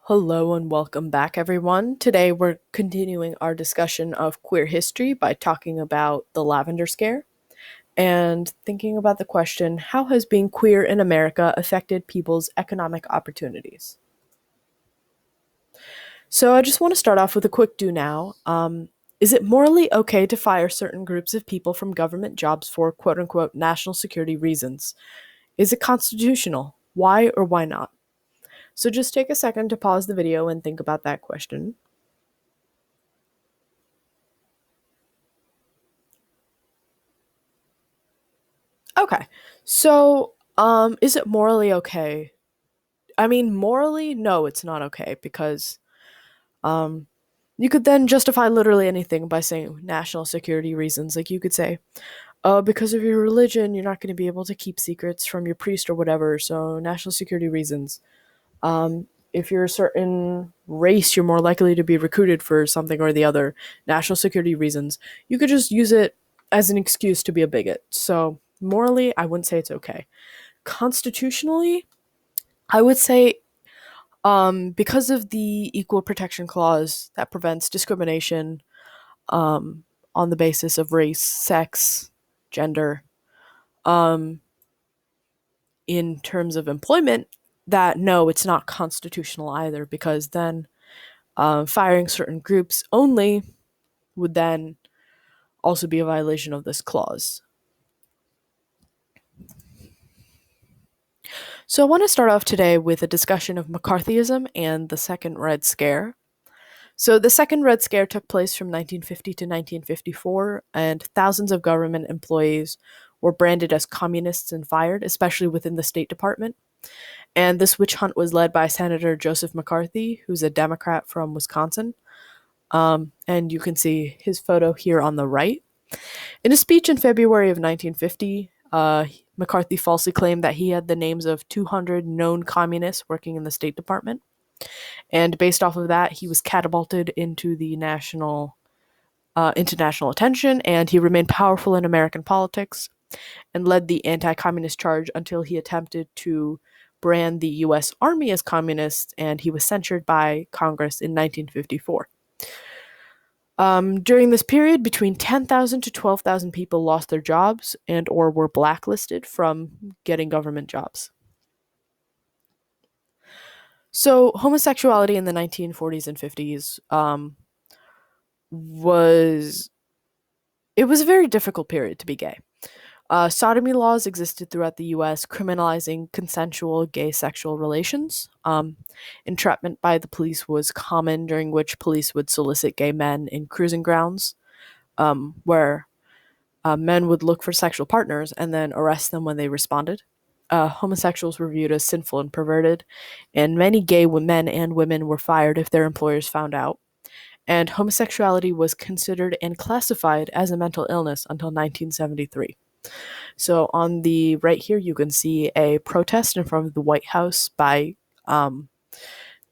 Hello and welcome back, everyone. Today we're continuing our discussion of queer history by talking about the Lavender Scare and thinking about the question, how has being queer in America affected people's economic opportunities? So I just want to start off with a quick do now. Is it morally okay to fire certain groups of people from government jobs for quote unquote national security reasons? Is it constitutional? Why or why not? So just take a second to pause the video and think about that question. Okay. So, is it morally okay? I mean, morally, no, it's not okay because um you could then justify literally anything by saying national security reasons. Like you could say, because of your religion, you're not going to be able to keep secrets from your priest or whatever, so national security reasons. If you're a certain race, you're more likely to be recruited for something or the other, national security reasons. You could just use it as an excuse to be a bigot. So, morally, I wouldn't say it's okay. Constitutionally, I would say because of the Equal Protection Clause that prevents discrimination um, on the basis of race, sex, gender, um, in terms of employment, that no, it's not constitutional either, because then firing certain groups only would then also be a violation of this clause. So I want to start off today with a discussion of Mccarthyism and the Second Red Scare. So the Second Red Scare took place from 1950 to 1954, and thousands of government employees were branded as communists and fired, especially within the State Department. And this witch hunt was led by Senator Joseph McCarthy, who's a Democrat from Wisconsin. And you can see his photo here on the right. In a speech in February of 1950, McCarthy falsely claimed that he had the names of 200 known communists working in the State Department. And based off of that, he was catapulted into the international attention, and he remained powerful in American politics and led the anti-communist charge until he attempted to brand the U.S. Army as communist, and he was censured by Congress in 1954. During this period, between 10,000 to 12,000 people lost their jobs and or were blacklisted from getting government jobs. So homosexuality in the 1940s and 50s was it was a very difficult period to be gay. Sodomy laws existed throughout the U.S., criminalizing consensual gay sexual relations. Entrapment by the police was common, during which police would solicit gay men in cruising grounds, where men would look for sexual partners and then arrest them when they responded. Homosexuals were viewed as sinful and perverted, and many gay men and women were fired if their employers found out. And homosexuality was considered and classified as a mental illness until 1973. So on the right here, you can see a protest in front of the White House by the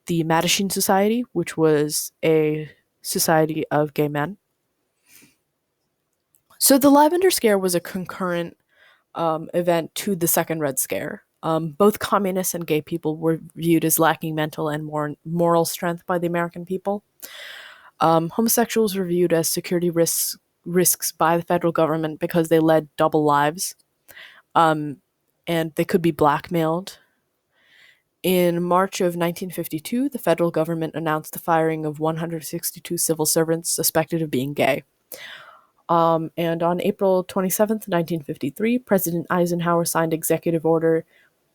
Mattachine Society, which was a society of gay men. So the Lavender Scare was a concurrent event to the Second Red Scare. Both communists and gay people were viewed as lacking mental and moral strength by the American people. Homosexuals were viewed as security risks by the federal government because they led double lives, and they could be blackmailed. In March of 1952, the federal government announced the firing of 162 civil servants suspected of being gay. And on April 27th, 1953, President Eisenhower signed Executive Order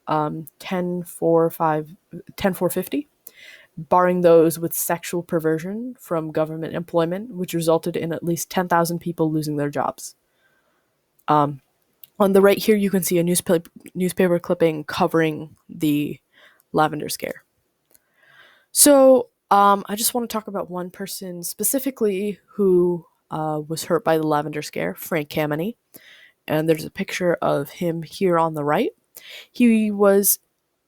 10450, barring those with sexual perversion from government employment, which resulted in at least 10,000 people losing their jobs. On the right here, you can see a newspaper clipping covering the Lavender Scare. So I just want to talk about one person specifically who was hurt by the Lavender Scare, Frank Hammony. And there's a picture of him here on the right. He was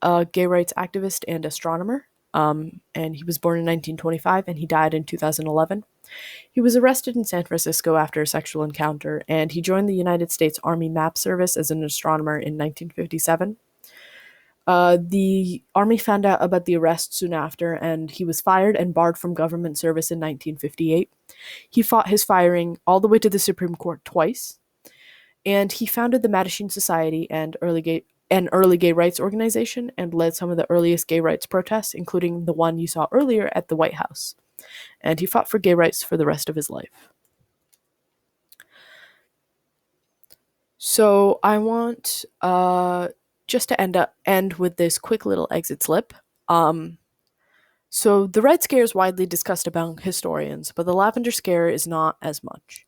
a gay rights activist and astronomer, and he was born in 1925 and he died in 2011. He was arrested in San Francisco after a sexual encounter, and he joined the United States Army Map Service as an astronomer in 1957. The army found out about the arrest soon after, and he was fired and barred from government service in 1958. He fought his firing all the way to the Supreme Court twice, and he founded the Mattachine Society an early gay rights organization, and led some of the earliest gay rights protests, including the one you saw earlier at the White House. And he fought for gay rights for the rest of his life. So I want just to end with this quick little exit slip. Um, so the Red Scare is widely discussed among historians, but the Lavender Scare is not as much.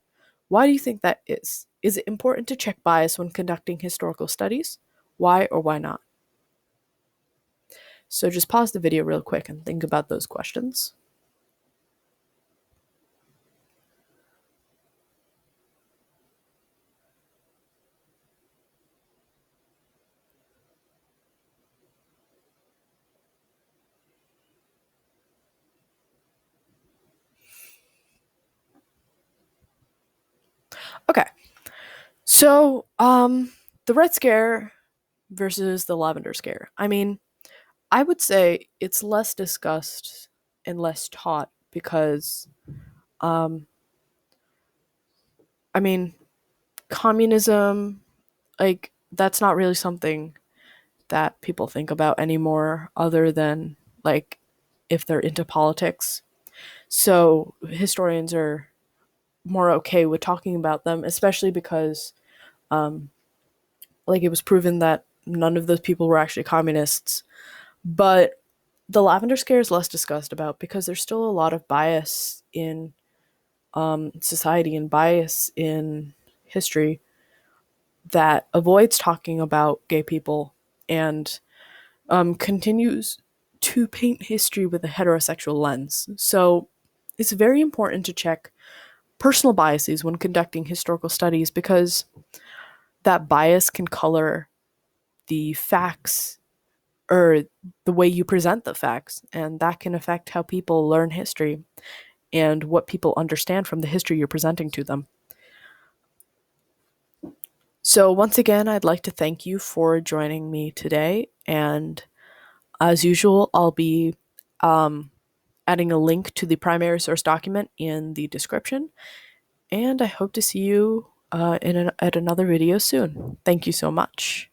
Why do you think that is? Is it important to check bias when conducting historical studies? Why or why not? So just pause the video real quick and think about those questions. Okay. So, the Red Scare versus the Lavender Scare. I mean, I would say it's less discussed and less taught because, um, I mean, communism, like, that's not really something that people think about anymore, other than, like, if they're into politics. So, historians are more okay with talking about them, especially because, um, like, it was proven that none of those people were actually communists. But the Lavender Scare is less discussed about because there's still a lot of bias in society and bias in history that avoids talking about gay people and continues to paint history with a heterosexual lens. So it's very important to check personal biases when conducting historical studies because that bias can color the facts or the way you present the facts, and that can affect how people learn history and what people understand from the history you're presenting to them. So, once again, I'd like to thank you for joining me today. And as usual, I'll be um, adding a link to the primary source document in the description. And I hope to see you at another video soon. Thank you so much.